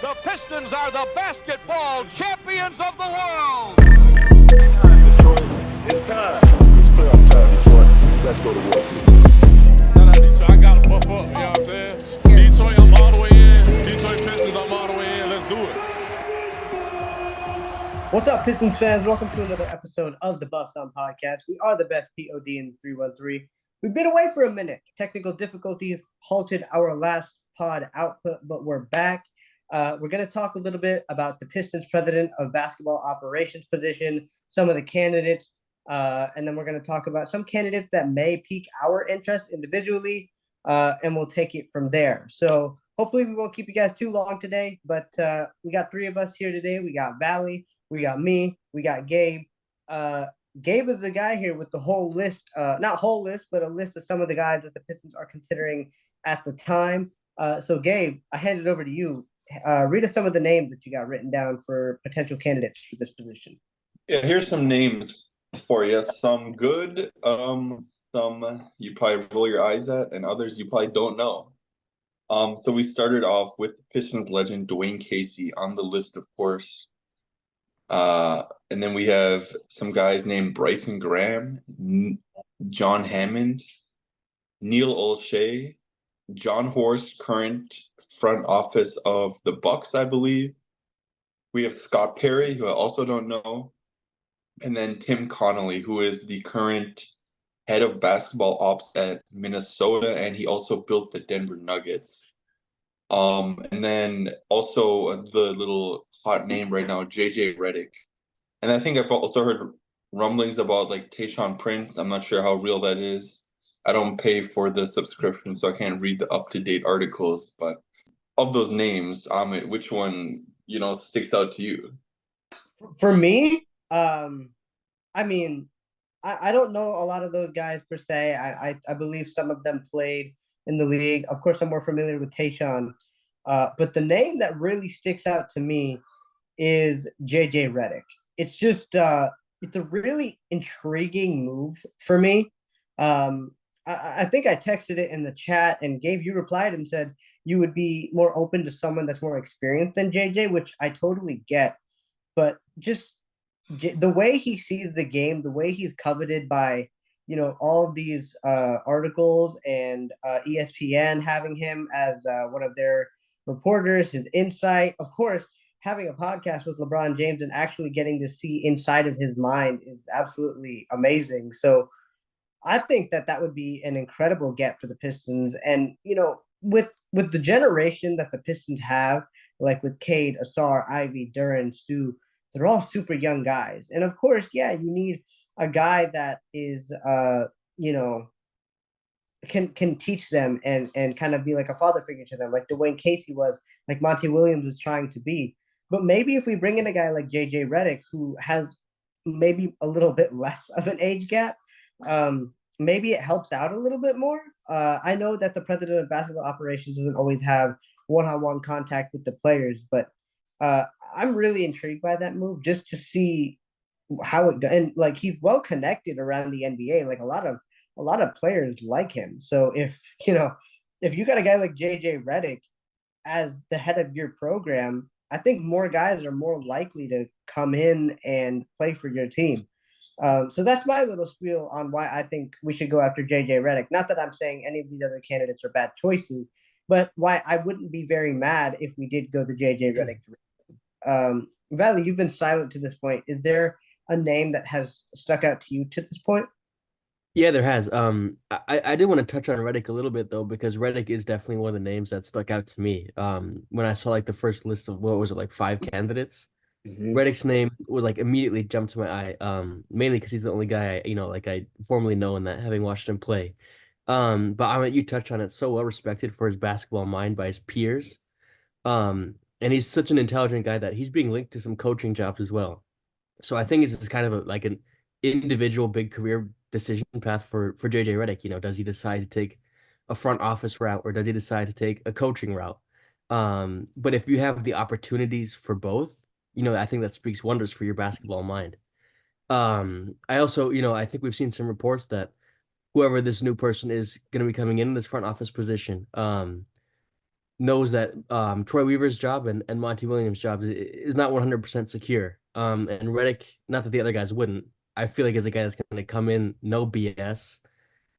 The Pistons are the basketball champions of the world. Detroit, it's time. It's playoff time, Detroit. Let's go to work. Shout out Detroit. I got to buff up, you know what I'm saying? Detroit, I'm all the way in. Detroit Pistons, I'm all the way in. Let's do it. What's up, Pistons fans? Welcome to another episode of the Buffs On Podcast. We are the best POD in the 313. We've been away for a minute. Technical difficulties halted our last pod output, but we're back. We're going to talk a little bit about the Pistons president of basketball operations position, some of the candidates, and then we're going to talk about some candidates that may pique our interest individually, and we'll take it from there. So hopefully we won't keep you guys too long today, but we got three of us here today. We got Vali, we got me, we got Gabe. Gabe is the guy here with the whole list, not whole list, but a list of some of the guys that the Pistons are considering at the time. So Gabe, I hand it over to you. Read us some of the names that you got written down for potential candidates for this position. Yeah, here's some names for you. Some good, some you probably roll your eyes at, and others you probably don't know. So we started off with the Pistons legend Dwayne Casey on the list, of course. And then we have some guys named Bryson Graham, John Hammond, Neil Olshey, John Horst, current front office of the Bucks, I believe. We have Scott Perry, who I also don't know. And then Tim Connolly, who is the current head of basketball ops at Minnesota, and he also built the Denver Nuggets. And then also the little hot name right now, JJ Redick. And I think I've also heard rumblings about like Tayshaun Prince. I'm not sure how real that is. I don't pay for the subscription, so I can't read the up-to-date articles. But of those names, Amit, which one, sticks out to you? For me, I mean, I don't know a lot of those guys per se. I believe some of them played in the league. Of course, I'm more familiar with Tayshaun. But the name that really sticks out to me is JJ Redick. It's just it's a really intriguing move for me. I think I texted it in the chat, and Gabe, you replied and said you would be more open to someone that's more experienced than JJ, which I totally get. But just the way he sees the game, the way he's coveted by, all of these articles and ESPN having him as one of their reporters, his insight, of course, having a podcast with LeBron James and actually getting to see inside of his mind is absolutely amazing. So I think that would be an incredible get for the Pistons. And, with the generation that the Pistons have, like with Cade, Asar, Ivy, Duran, Stu, they're all super young guys. And of course, yeah, you need a guy that is, can teach them and kind of be like a father figure to them, like Dwayne Casey was, like Monty Williams was trying to be. But maybe if we bring in a guy like JJ Redick, who has maybe a little bit less of an age gap, maybe it helps out a little bit more. I know that the president of basketball operations doesn't always have one-on-one contact with the players, but I'm really intrigued by that move just to see how it goes. And like he's well connected around the NBA. Like a lot of players like him. So if you got a guy like JJ Redick as the head of your program, I think more guys are more likely to come in and play for your team. So that's my little spiel on why I think we should go after JJ Redick. Not that I'm saying any of these other candidates are bad choices, but why I wouldn't be very mad if we did go the JJ Redick. Vali, you've been silent to this point. Is there a name that has stuck out to you to this point? Yeah, there has. I did want to touch on Reddick a little bit though, because Reddick is definitely one of the names that stuck out to me. When I saw like the first list of what was it, like 5 candidates, Reddick's name was like immediately jumped to my eye. Mainly because he's the only guy I formerly know and that having watched him play. But I mean, you touch on it, so well respected for his basketball mind by his peers. And he's such an intelligent guy that he's being linked to some coaching jobs as well. So I think it's kind of like an individual big career decision path for JJ Redick. Does he decide to take a front office route or does he decide to take a coaching route? But if you have the opportunities for both, I think that speaks wonders for your basketball mind. I also, I think we've seen some reports that whoever this new person is going to be coming in this front office position, knows that Troy Weaver's job and Monty Williams' job is not 100% secure. And Redick, not that the other guys wouldn't. I feel like as a guy that's going to come in, no BS.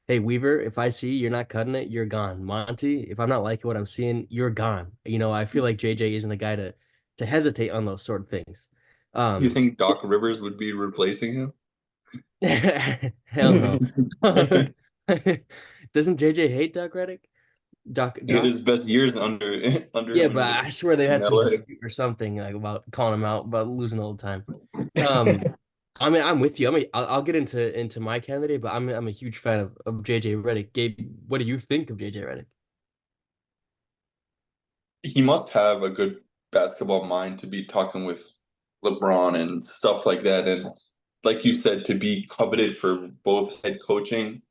Hey, Weaver, if I see you're not cutting it, you're gone. Monty, if I'm not liking what I'm seeing, you're gone. I feel like JJ isn't a guy to hesitate on those sort of things. You think Doc Rivers would be replacing him? Hell no. Doesn't JJ hate Doc Reddick? He had Doc? his best years under Yeah, him but I swear they in had some LA. dispute or something like about calling him out about losing all the time. Um, I mean, I'm with you. I'll get into my candidate, but I'm a huge fan of JJ Redick. Gabe, what do you think of JJ Redick? He must have a good basketball mind to be talking with LeBron and stuff like that. And like you said, to be coveted for both head coaching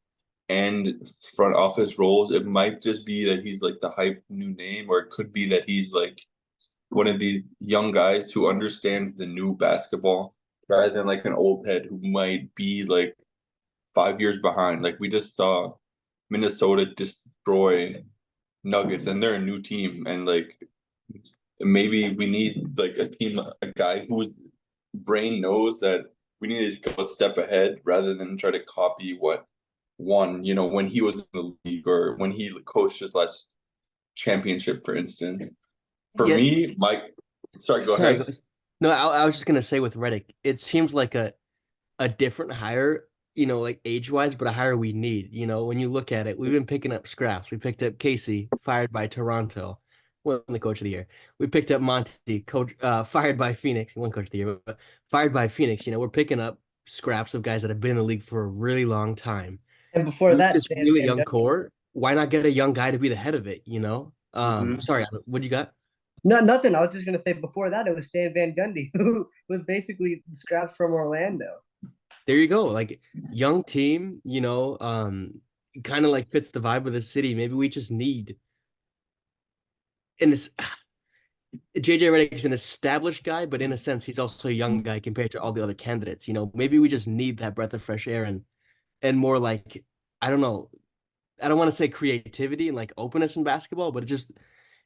and front office roles, it might just be that he's like the hype new name, or it could be that he's like one of these young guys who understands the new basketball rather than like an old head who might be like 5 years behind. Like we just saw Minnesota destroy Nuggets, and they're a new team, and like maybe we need like a guy whose brain knows that we need to go a step ahead rather than try to copy what won, when he was in the league or when he coached his last championship, for instance. For Yeah, me, Mike, sorry, go sorry. ahead. No, I was just gonna say with Redick, it seems like a different hire, like age wise, but a hire we need. When you look at it, we've been picking up scraps. We picked up Casey, fired by Toronto, won the coach of the year. We picked up Monty, coach, fired by Phoenix, he won coach of the year, but fired by Phoenix. We're picking up scraps of guys that have been in the league for a really long time. And before With that, this Stan really Van young Gundy. core, why not get a young guy to be the head of it? Mhm. Sorry, what you got? No, nothing. I was just gonna say before that it was Stan Van Gundy, who was basically scraps from Orlando. There you go. Like young team, kind of like fits the vibe of the city. Maybe we just need and this JJ Redick is an established guy, but in a sense, he's also a young guy compared to all the other candidates. Maybe we just need that breath of fresh air and more like I don't know. I don't want to say creativity and like openness in basketball, but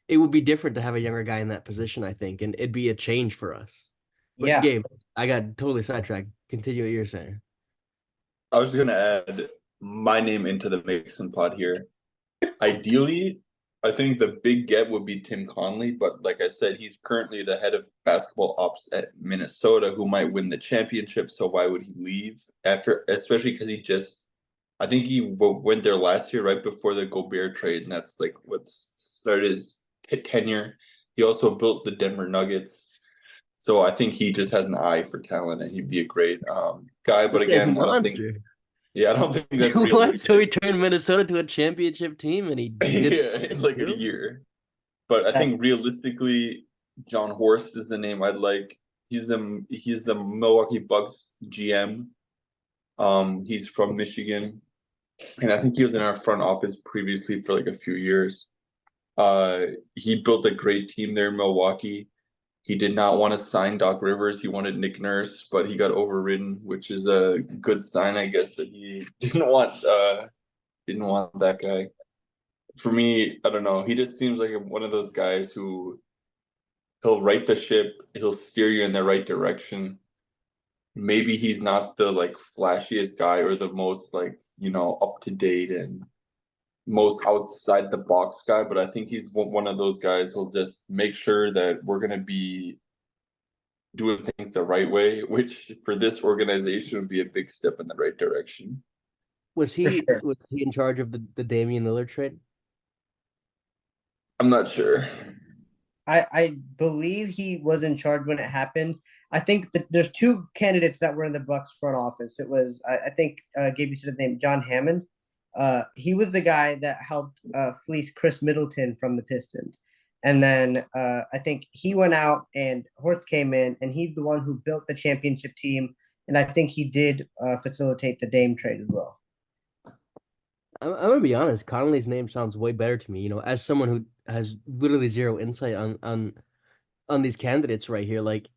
it would be different to have a younger guy in that position, I think, and it'd be a change for us. But Yeah. Gabe, I got totally sidetracked. Continue what you're saying. I was going to add my name into the Mason pod here. Ideally, I think the big get would be Tim Conley, but like I said, he's currently the head of basketball ops at Minnesota, who might win the championship. So why would he leave after? Especially because I think he went there last year, right before the Gobert trade, and that's like what started his tenure. He also built the Denver Nuggets, so I think he just has an eye for talent, and he'd be a great guy. But This guy's a again, I don't think. monster. Yeah, I don't think that's What? So he realistic. turned Minnesota to a championship team, and he did Yeah, in like a year. But I think realistically, John Horst is the name I'd like. He's the Milwaukee Bucks GM. He's from Michigan, and I think he was in our front office previously for like a few years. He built a great team there in Milwaukee. He did not want to sign Doc Rivers. He wanted Nick Nurse, but he got overridden, which is a good sign, I guess, that he didn't want that guy. For me, I don't know. He just seems like one of those guys who he'll right the ship, he'll steer you in the right direction. Maybe he's not the like flashiest guy or the most like, up to date and most outside the box guy, but I think he's one of those guys who'll just make sure that we're going to be doing things the right way, which for this organization would be a big step in the right direction. Was For he sure. was he in charge of the Damian Lillard trade? I'm not sure. I believe he was in charge when it happened. I think that there's two candidates that were in the Bucks front office. It was I think Gabe, you said his name, John Hammond. He was the guy that helped fleece Chris Middleton from the Pistons. And then I think he went out and Horst came in, and he's the one who built the championship team. And I think he did facilitate the Dame trade as well. I'm gonna be honest. Conley's name sounds way better to me. As someone who has literally zero insight on these candidates right here. Like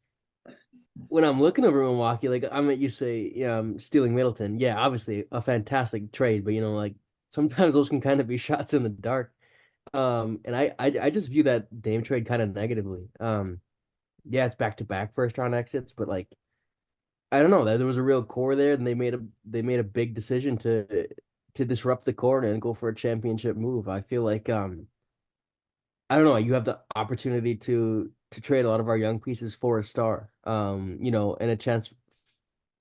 when I'm looking over Milwaukee, like you say, stealing Middleton. Yeah, obviously a fantastic trade, but like sometimes those can kind of be shots in the dark. And I just view that Dame trade kind of negatively. Yeah, it's back to back first round exits, but like I don't know that there was a real core there, and they made a big decision to disrupt the core and go for a championship move. I feel like I don't know, you have the opportunity to trade a lot of our young pieces for a star. And a chance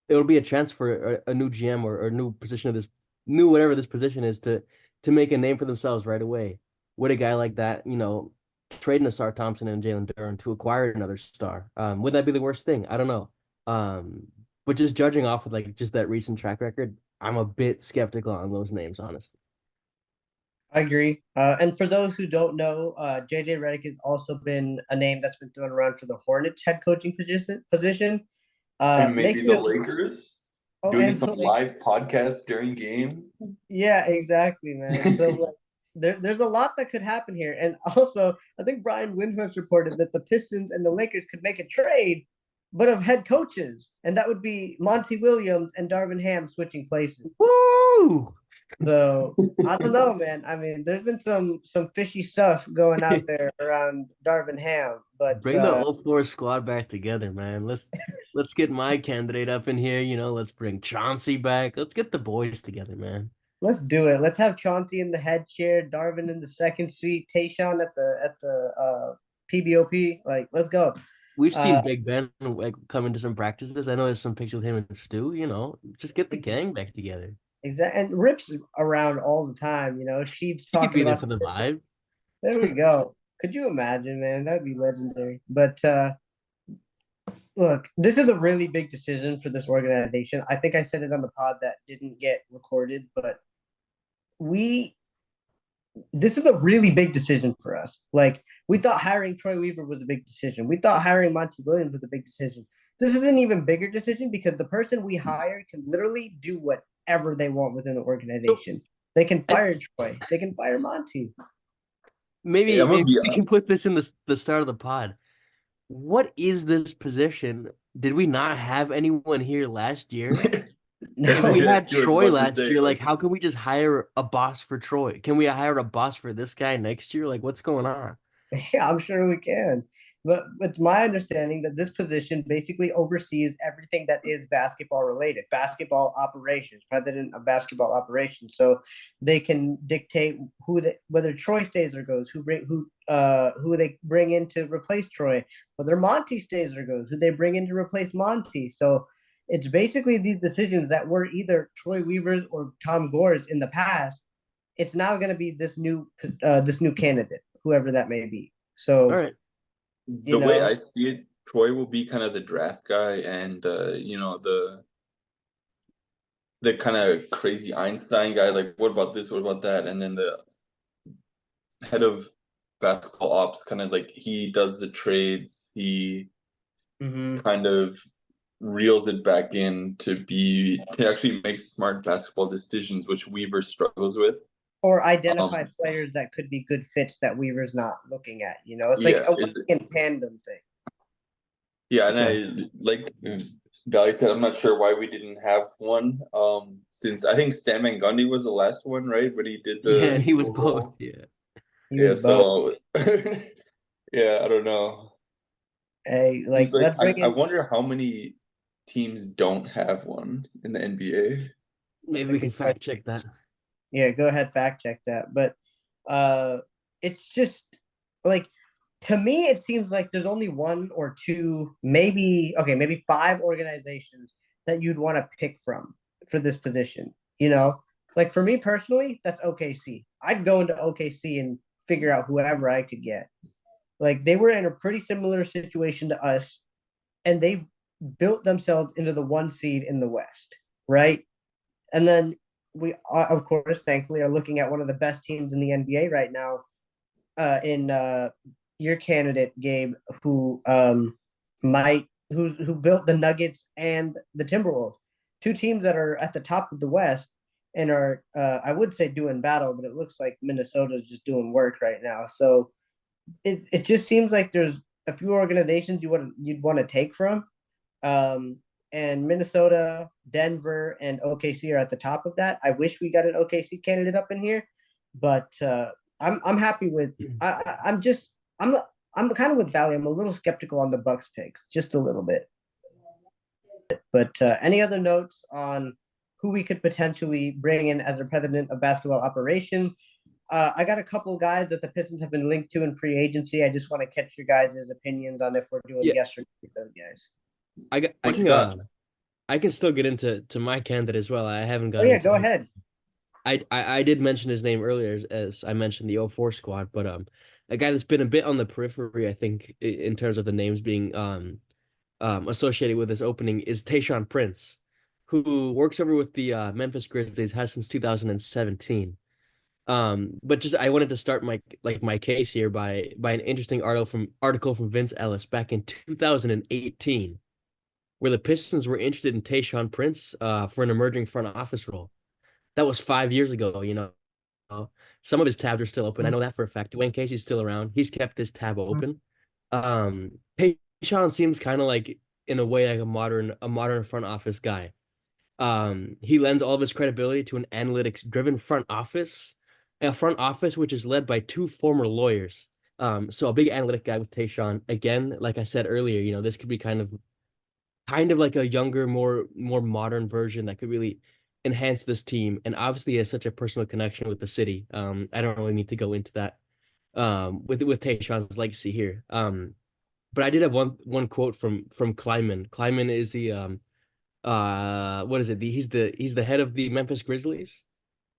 it'll be a chance for a new GM or a new position of this new whatever this position is to make a name for themselves right away. With a guy like that, trading a Star Thompson and Jalen Duren to acquire another star. Would that be the worst thing? I don't know. But just judging off of like just that recent track record, I'm a bit skeptical on those names, honestly. I agree. And for those who don't know, JJ Redick has also been a name that's been thrown around for the Hornets head coaching position. And maybe Makes the me Lakers oh, doing and some the Lakers. live podcast during game. Yeah, exactly, man. So like, there's a lot that could happen here, and also I think Brian Windhorst reported that the Pistons and the Lakers could make a trade, but of head coaches, and that would be Monty Williams and Darvin Ham switching places. Woo! So I don't know, man. I mean, there's been some fishy stuff going out there around Darvin Ham, but Bring the old 04 squad back together, man. Let's get my candidate up in here. Let's bring Chauncey back. Let's get the boys together, man. let's do it. Let's have Chauncey in the head chair, Darvin in the second seat, Tayshawn at the PBOP. Like, let's go. We've Uh, seen Big Ben like come into some practices. I know there's some pictures with him and Stu. Just get the gang back together. exactly. And Rip's around all the time. She's He could talking be there about for the this. vibe. There we go. Could you imagine, man? That'd be legendary. But look, this is a really big decision for this organization. I think I said it on the pod that didn't get recorded, but we this is a really big decision for us. Like, we thought hiring Troy Weaver was a big decision. We thought hiring Monty Williams was a big decision. This is an even bigger decision because the person we hire can literally do whatever they want within the So organization. They can I, fire Troy. They can fire Monty. Hey, maybe I'm gonna maybe be we can put this in the start of the pod. What is this position? Did we not have anyone here last year? If No. we yeah, had I was Troy about to last say, year, like like, how can we just hire a boss for Troy? Can we hire a boss for this guy next year? Like what's going on? Yeah, I'm sure we can. But it's my understanding that this position basically oversees everything that is basketball related, basketball operations, president of basketball operations. So they can dictate whether Troy stays or goes, who they bring in to replace Troy, whether Monty stays or goes, who they bring in to replace Monty. So it's basically these decisions that were either Troy Weaver's or Tom Gore's in the past. It's now going to be this new candidate, whoever that may be. All So right. you the way know, I see it, Troy will be kind of the draft guy and the kind of crazy Einstein guy, like what about this, what about that? And then the head of basketball ops kind of like he does the trades, he mhm. kind of reels it back in to actually make smart basketball decisions, which Weaver struggles with. Or identify Um, players that could be good fits that Weaver's not looking at. It's like yeah, a working in tandem thing. yeah, and Okay. I like Valley said, I'm not sure why we didn't have one. Since I think Stan Van Gundy was the last one, right? But he did Yeah, the and he was dual both. role. Yeah. He Yeah, was both. so yeah, I don't know. Hey, like, Seems like let's bring I in. wonder how many teams don't have one in the NBA. Maybe That's a we can good question. fact check that. Yeah, go ahead, fact check that. But uh, it's just like, to me, it seems like there's only one or two, maybe five organizations that you'd want to pick from for this position. Like, for me personally, that's OKC. I'd go into OKC and figure out whoever I could get. Like, they were in a pretty similar situation to us, and they've built themselves into the one seed in the West, right? And then we, of course, thankfully, are looking at one of the best teams in the NBA right now, in your candidate, Gabe, who built the Nuggets and the Timberwolves, two teams that are at the top of the West and are, I would say, doing battle, but it looks like Minnesota is just doing work right now. So it just seems like there's a few organizations you'd want to take from. Um, and Minnesota, Denver, and OKC are at the top of that. I wish we got an OKC candidate up in here, but I'm happy with. I'm just I'm kind of with Valley. I'm a little skeptical on the Bucks picks, just a little bit. But any other notes on who we could potentially bring in as the president of basketball operations? I got a couple guys that the Pistons have been linked to in free agency. I just want to catch your guys' opinions on if we're doing Yeah, yes or no with those guys. I What you can got? I can still get into my candidate as well. I haven't Oh gone yeah, into go ahead. I did mention his name earlier as I mentioned the '04 squad, but a guy that's been a bit on the periphery, I think, in terms of the names being associated with this opening is Tayshaun Prince, who works over with the Memphis Grizzlies, has since 2017. But just I wanted to start my case here by an interesting article from Vince Ellis back in 2018, where the Pistons were interested in Tayshaun Prince for an emerging front office role. That was 5 years ago, you know. Some of his tabs are still open. I know that for a fact. Dwayne Casey's still around. He's kept this tab open. Tayshaun seems kind of like in a way like a modern front office guy. He lends all of his credibility to an analytics driven front office, a front office which is led by two former lawyers. So a big analytic guy with Tayshaun. Again, like I said earlier, you know, this could be kind of like a younger, more modern version that could really enhance this team. And obviously, he has such a personal connection with the city. I don't really need to go into that with Tayshaun's legacy here. But I did have one quote from Kleiman. Kleiman is the what is it? He's the head of the Memphis Grizzlies,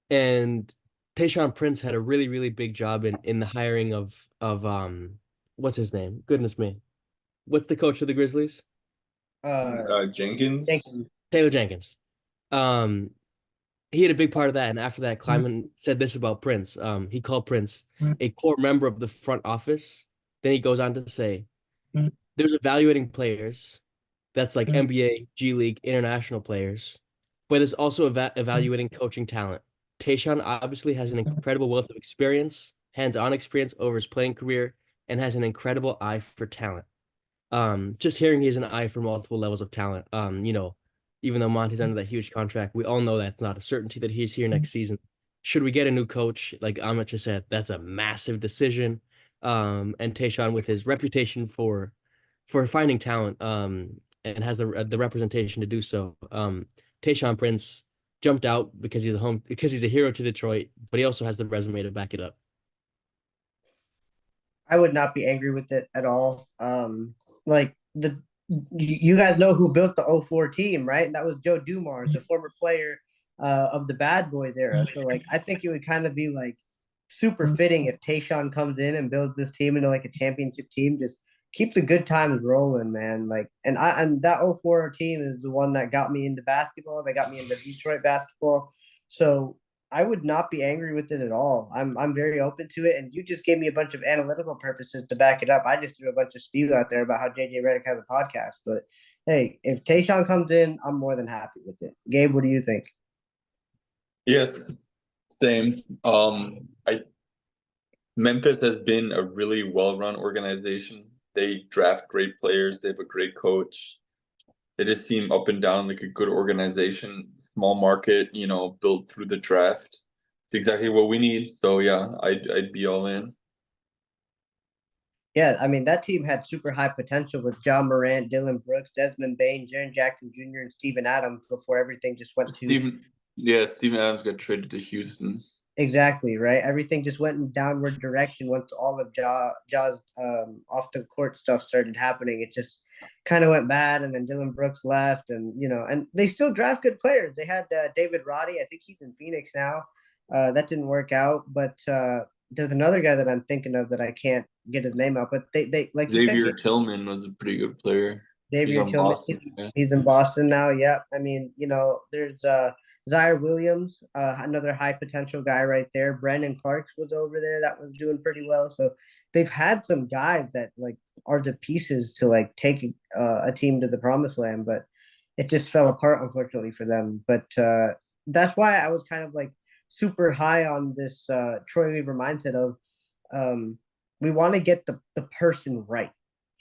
and Tayshaun Prince had a really big job in the hiring of what's his name? Goodness me, what's the coach of the Grizzlies? Jenkins. Jenkins. Taylor Jenkins. Um, he had a big part of that. And after that, Kleiman said this about Prince. He called Prince a core member of the front office. Then he goes on to say, "There's evaluating players. That's like NBA, G League, international players, but there's also evaluating coaching talent. Tayshaun obviously has an incredible wealth of experience, hands-on experience over his playing career, and has an incredible eye for talent. Just hearing he has an eye for multiple levels of talent. You know, even though Monty's under that huge contract, we all know that's not a certainty that he's here next season. Should we get a new coach, like Amit just said, that's a massive decision. And Tayshaun, with his reputation for finding talent, and has the representation to do so. Tayshaun Prince jumped out because he's a hero to Detroit, but he also has the resume to back it up. I would not be angry with it at all. Like you guys know who built the '04 team, right? That was Joe Dumars, the former player of the Bad Boys era. So like I think it would kind of be like super fitting if Tayshaun comes in and builds this team into like a championship team. Just keep the good times rolling, man. Like and that '04 team is the one that got me into basketball. They got me into Detroit basketball. So I would not be angry with it at all. I'm very open to it, and you just gave me a bunch of analytical purposes to back it up. I just threw a bunch of spew out there about how JJ Redick has a podcast, but hey, if Tayshaun comes in, I'm more than happy with it. Gabe, what do you think? Yes, same. I Memphis has been a really well-run organization. They draft great players. They have a great coach. They just seem up and down like a good organization, small market, you know, built through the draft. It's exactly what we need. So yeah, I'd be all in. Yeah, I mean that team had super high potential with John Morant, Dylan Brooks, Desmond Bain, Jaren Jackson Jr., and Steven Adams before everything just went to Steven Adams got traded to Houston. exactly right. Everything just went in downward direction once all of Jaw's off the court stuff started happening. It just kind of went bad, and then Dylan Brooks left, and and they still draft good players. They had David Roddy. I think he's in Phoenix now. That didn't work out, but there's another guy that I'm thinking of that I can't get his name out. But they like you Xavier said, Tillman was a pretty good player. He's Xavier on Tillman. Boston. Yeah. He's in Boston now. Yep. I mean, there's Zaire Williams, another high potential guy right there. Brandon Clarks was over there that was doing pretty well. So they've had some guys that like are the pieces to like take a team to the promised land, but it just fell apart unfortunately for them. But that's why I was kind of like super high on this Troy Weaver mindset of we want to get the person right.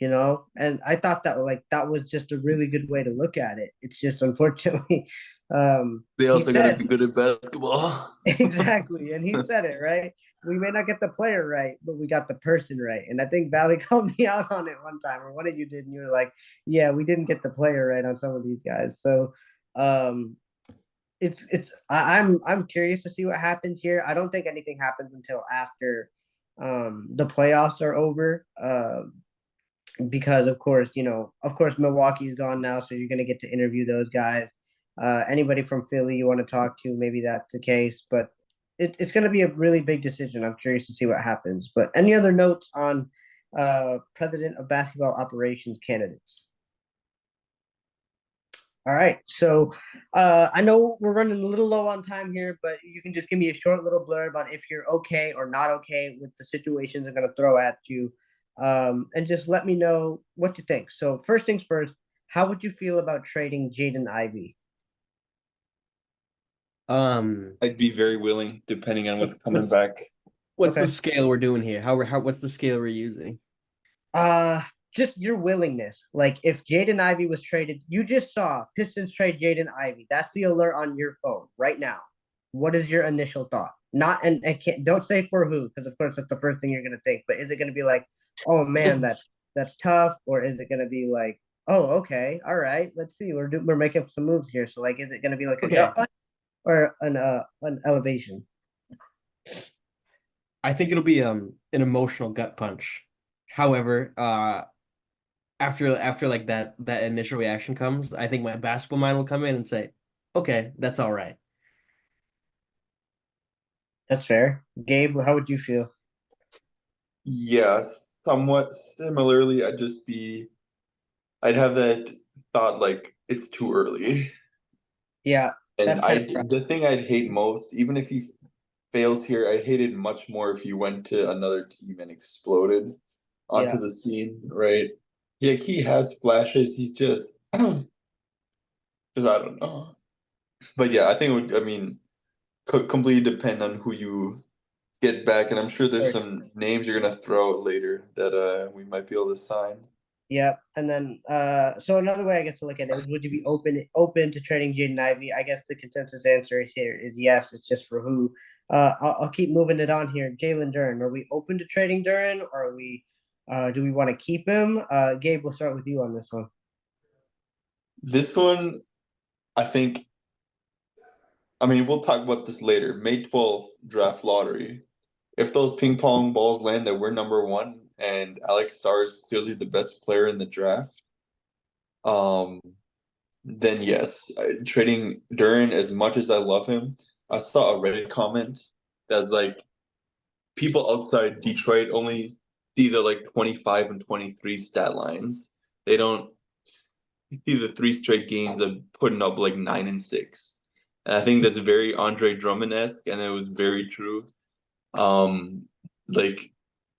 And I thought that that was just a really good way to look at it. It's just unfortunately, They he also got to said be good at basketball. exactly, and he said it right. We may not get the player right, but we got the person right. And I think Valley called me out on it one time, or one of you did, and you were like, "Yeah, we didn't get the player right on some of these guys." So, um, I'm curious to see what happens here. I don't think anything happens until after the playoffs are over. Because of course Milwaukee's gone now, so you're gonna get to interview those guys. Anybody from Philly you want to talk to, maybe that's the case, but it's gonna be a really big decision. I'm curious to see what happens. But any other notes on president of basketball operations candidates? All right. So I know we're running a little low on time here, but you can just give me a short little blurb on if you're okay or not okay with the situations I'm going to throw at you. And just let me know what you think. So, first things first, how would you feel about trading Jaden Ivey? I'd be very willing, depending on what's coming what's back. what's the Okay. scale we're doing here? How what's the scale we're using? Uh, just your willingness. Like if Jaden Ivey was traded, you just saw Pistons trade Jaden Ivey. That's the alert on your phone right now. What is your initial thought? Not and can't don't say for who, because of course that's the first thing you're gonna think. But is it gonna be like, oh man, that's tough, or is it gonna be like, oh okay, all right, let's see, we're making some moves here. So like, is it gonna be like a Okay. gut punch or an elevation? I think it'll be an emotional gut punch. However, after like that initial reaction comes, I think my basketball mind will come in and say, "Okay, that's all right." That's fair. Gabe, how would you feel? Yeah, somewhat similarly. I'd have that thought like it's too early. Yeah, And that's kind the thing I'd hate most, even if he fails here, I'd hate it much more if he went to another team and exploded onto yeah. the scene, right? Yeah, he has flashes. He's just, I don't know. But yeah, I think it would, I mean, could completely depend on who you get back, and I'm sure there's some names you're gonna throw out later that we might be able to sign. Yep. And then so another way I guess to look at it is, would you be open to trading Jaden Ivey? I guess the consensus answer here is yes. It's just for who. I'll keep moving it on here. Jalen Duren. Are we open to trading Duren, or are we do we want to keep him? Gabe, we'll start with you on this one. This one, I think, I mean, we'll talk about this later. May 12th draft lottery. If those ping pong balls land that we're number one and Alex Sarr is clearly the best player in the draft, um, then yes, trading Duren, as much as I love him, I saw a Reddit comment that's like people outside Detroit only see the like 25 and 23 stat lines. They don't see the three straight games of putting up like 9 and 6. And I think that's very Andre Drummond-esque, and it was very true. Um, like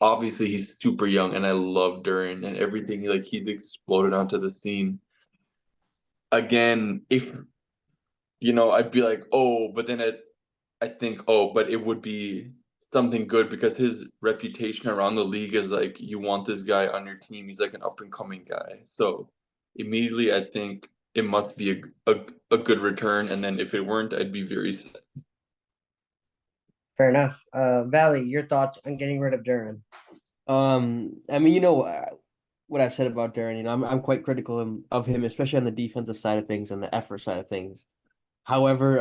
obviously he's super young, and I love Duren and everything. Like he's exploded onto the scene. Again, if I'd be like, oh, but then I think, oh, but it would be something good because his reputation around the league is like you want this guy on your team. He's like an up and coming guy. So immediately I think it must be a good return. And then if it weren't, I'd be very sad. Fair enough. Valley, your thoughts on getting rid of Duren? I mean, what I've said about Duren. I'm quite critical of him, especially on the defensive side of things and the effort side of things. However,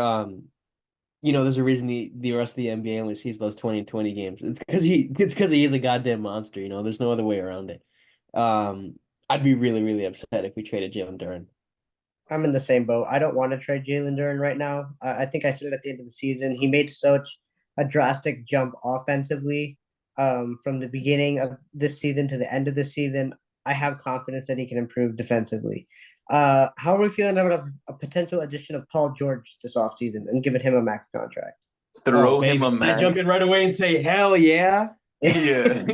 there's a reason the rest of the NBA only sees those 20 games. It's because he is a goddamn monster. There's no other way around it. I'd be really, really upset if we traded Jalen Duren. I'm in the same boat. I don't want to trade Jalen Duren right now. I think I said it at the end of the season. He made such a drastic jump offensively from the beginning of this season to the end of the season. I have confidence that he can improve defensively. How are we feeling about a potential addition of Paul George this offseason and giving him a max contract? Oh, Throw him baby. a I jump max. in right away and say, hell yeah. Yeah.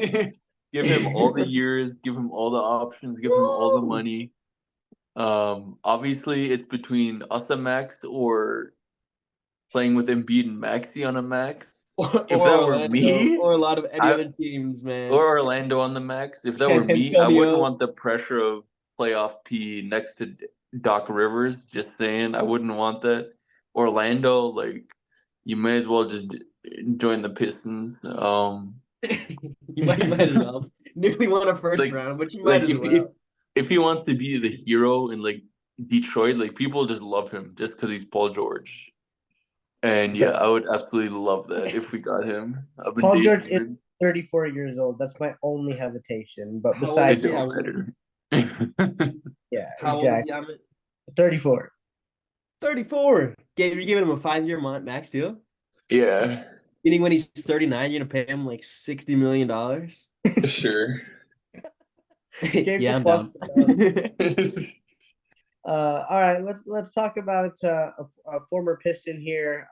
Give him all the years, give him all the options, give him all the money. Obviously it's between us a max or playing with Embiid and Maxi on a max. If that were me, or a lot of any I other teams, man. or Orlando on the max. If that were San me, I wouldn't Antonio. want the pressure of playoff P next to Doc Rivers. Just saying, I wouldn't want that. Orlando, like, you may as well just join the Pistons. You might as well. Nearly won a first like round, but you might like as well. if he wants to be the hero in like Detroit, like people just love him just because he's Paul George. And yeah, I would absolutely love that if we got him. I've been Paul George is daydreaming. 34 years old. That's my only hesitation. But How old is It besides he? that, don't matter. yeah, How old is he? exactly. Amit? 34. 34. You're giving him a 5-year max deal? Yeah, Meaning when he's 39, you're gonna pay him like $60 million? sure. Gabe Yeah, just I'm wants down. to know. All right, let's talk about a former Piston here.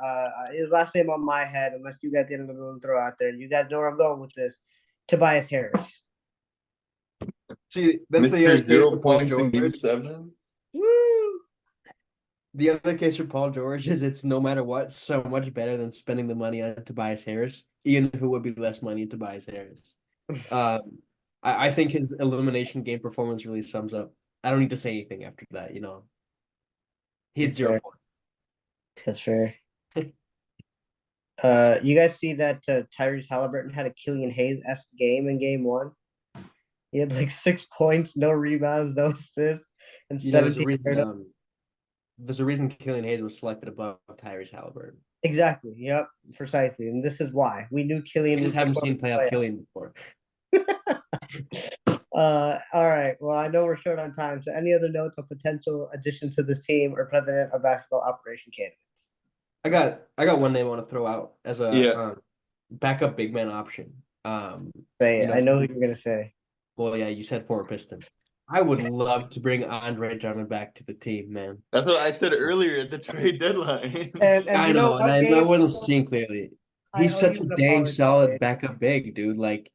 His last name on my head, unless you guys get another one to throw out there. You guys know where I'm going with this. Tobias Harris. See, that's the Mr. other case 0 for Paul points in game George. 7. Woo! The other case for Paul George is it's no matter what, so much better than spending the money on Tobias Harris, even if it would be less money in Tobias Harris. Um, I think his elimination game performance really sums up. I don't need to say anything after that, you know. He had That's 0 fair. points. That's fair. You guys see that Tyrese Halliburton had a Killian Hayes-esque game in game 1? He had like 6 points, no rebounds, no assists, and You know, 17 turnovers. there's a reason Killian Hayes was selected above Tyrese Halliburton. Exactly. Yep. Precisely. And this is why we knew Killian I just would haven't perform seen in the playoff playoffs. Killian before. All right. Well, I know we're short on time. So, any other notes on potential additions to this team or president of basketball operation candidates? I got one name I want to throw out as a Yeah. backup big man option. Say You it. know, I know who you're gonna say. well, yeah, you said former Piston. I would love to bring Andre Drummond back to the team, man. That's what I said earlier at the trade deadline. And I you know know, and what, I Gabe? wasn't seeing clearly. I He's owe such you a an dang apology, solid Gabe. backup big, dude. Like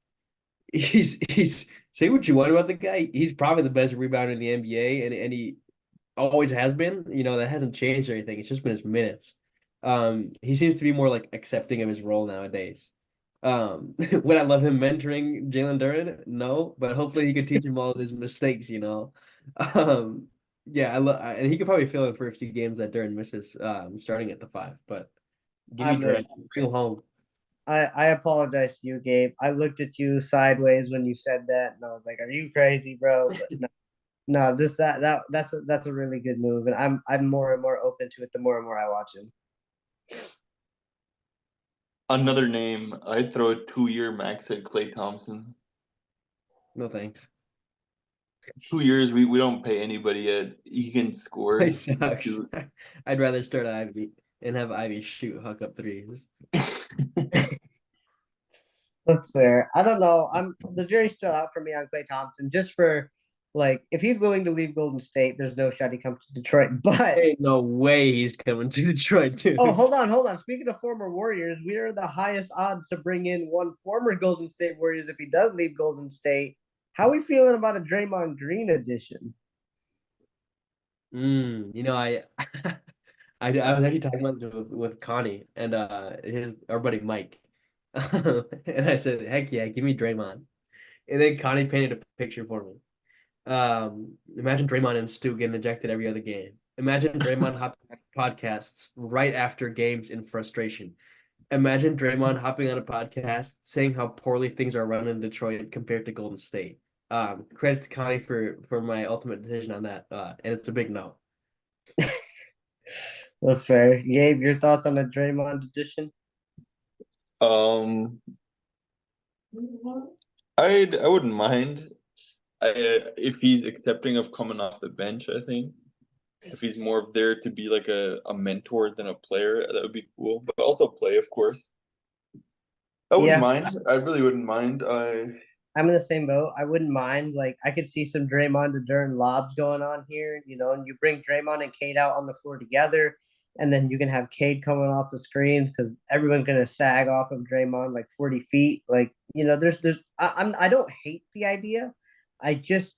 he's say what you want about the guy. He's probably the best rebounder in the NBA, and he always has been. You know, that hasn't changed or anything. It's just been his minutes. He seems to be more like accepting of his role nowadays. Would I love him mentoring Jalen Duren? No, but hopefully he could teach him all of his mistakes, you know. Um, yeah, and he could probably fill in for a few games that Duren misses, starting at the 5. But give me I'm Duren, bring him home. I apologize to you, Gabe. I looked at you sideways when you said that, and I was like, "Are you crazy, bro?" But no, no, that's a really good move, and I'm more and more open to it the more and more I watch him. Another name, I'd throw a 2-year max at Klay Thompson. No thanks. 2 years, we don't pay anybody yet. He can score. He sucks. I'd rather start Ivy and have Ivy shoot huck up threes. That's fair. I don't know. The jury's still out for me on Klay Thompson. Just for like, if he's willing to leave Golden State, there's no shot he comes to Detroit. But Ain't no way he's coming to Detroit, dude. oh, hold on. Speaking of former Warriors, we are the highest odds to bring in one former Golden State Warriors if he does leave Golden State. How are we feeling about a Draymond Green edition? You know, I was actually talking about this with Connie and our buddy Mike. And I said, heck yeah, give me Draymond. And then Connie painted a picture for me. Imagine Draymond and Stu getting ejected every other game. Imagine Draymond hopping on podcasts right after games in frustration. Imagine Draymond hopping on a podcast saying how poorly things are run in Detroit compared to Golden State. Credit to Connie for my ultimate decision on that. And it's a big no. That's fair. Gabe, your thoughts on the Draymond edition? I wouldn't mind. If he's accepting of coming off the bench, I think if he's more there to be like a mentor than a player, that would be cool. But also play, of course. I wouldn't mind. I really wouldn't mind. I'm in the same boat. I wouldn't mind. Like, I could see some Draymond to Duren lobs going on here, and you bring Draymond and Cade out on the floor together, and then you can have Cade coming off the screens because everyone's gonna sag off of Draymond like 40 feet. Like, I don't hate the idea. I just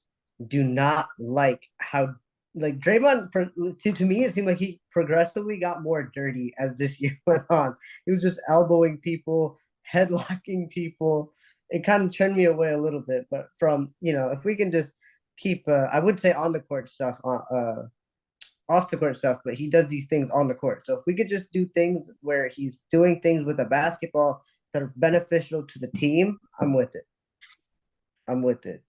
do not like how like Draymond, to me, it seemed like he progressively got more dirty as this year went on. He was just elbowing people, headlocking people. It kind of turned me away a little bit. But from, if we can just keep, I would say on the court stuff, off the court stuff, but he does these things on the court. So if we could just do things where he's doing things with a basketball that are beneficial to the team, I'm with it. I'm with it.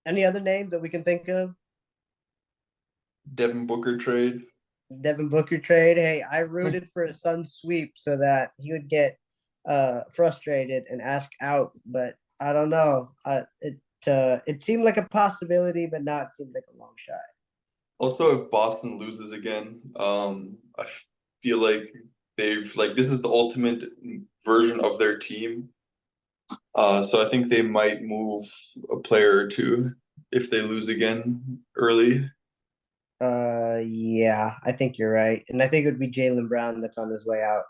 Any other names that we can think of? Devin Booker trade. Devin Booker trade. Hey, I rooted for a Suns sweep so that he would get frustrated and ask out, but I don't know. It seemed like a possibility, but not seemed like a long shot. Also, if Boston loses again, I feel like this is the ultimate version of their team. So I think they might move a player or two if they lose again early. Yeah, I think you're right. And I think it would be Jaylen Brown that's on his way out,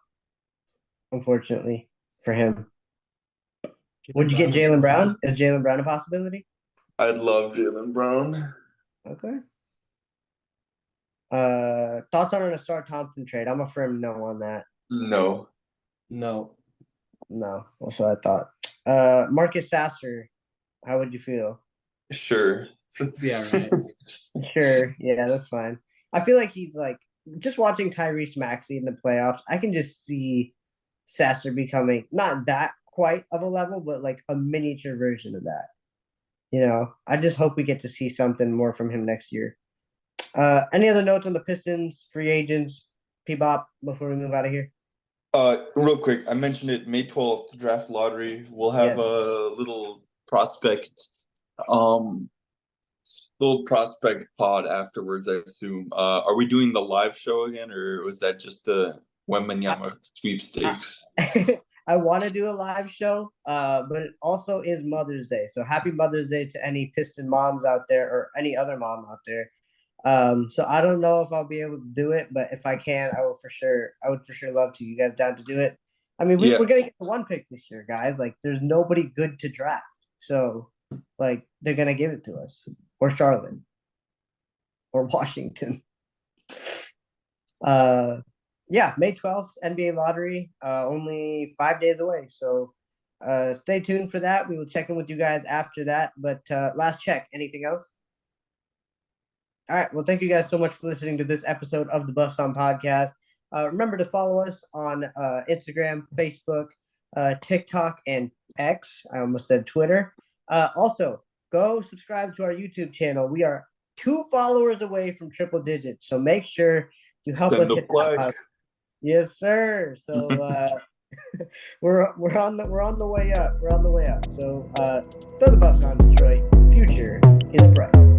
unfortunately, for him. Would you get Jaylen Brown? Is Jaylen Brown a possibility? I'd love Jaylen Brown. Okay. Thoughts on an Asar Thompson trade? I'm a firm no on that. No. No. That's what I thought. Marcus Sasser, how would you feel? Sure. Yeah, right. Sure. Yeah, that's fine. I feel like he's like, just watching Tyrese Maxey in the playoffs, I can just see Sasser becoming not that quite of a level, but like a miniature version of that. I just hope we get to see something more from him next year. Any other notes on the Pistons, free agents, P-Bop, before we move out of here? Real quick, I mentioned it, May 12th, draft lottery. We'll have a little prospect pod afterwards, I assume. Are we doing the live show again, or was that just the Wembanyama sweepstakes? I want to do a live show, but it also is Mother's Day. So happy Mother's Day to any Piston moms out there or any other mom out there. So I don't know if I'll be able to do it, but if I can, I would for sure love to. You guys down to do it? I mean, we're gonna get the one pick this year, guys. Like, there's nobody good to draft, so like they're gonna give it to us, or Charlotte, or Washington. May 12th, NBA lottery, only 5 days away. So stay tuned for that. We will check in with you guys after that. But last check, anything else? All right. Well, thank you guys so much for listening to this episode of the Buffs On Podcast. Remember to follow us on Instagram, Facebook, TikTok, and X. I almost said Twitter. Also, go subscribe to our YouTube channel. We are 2 followers away from triple digits, so make sure you help us hit that. Yes, sir. So we're on the way up. So throw the Buffs on, Detroit. The future is bright.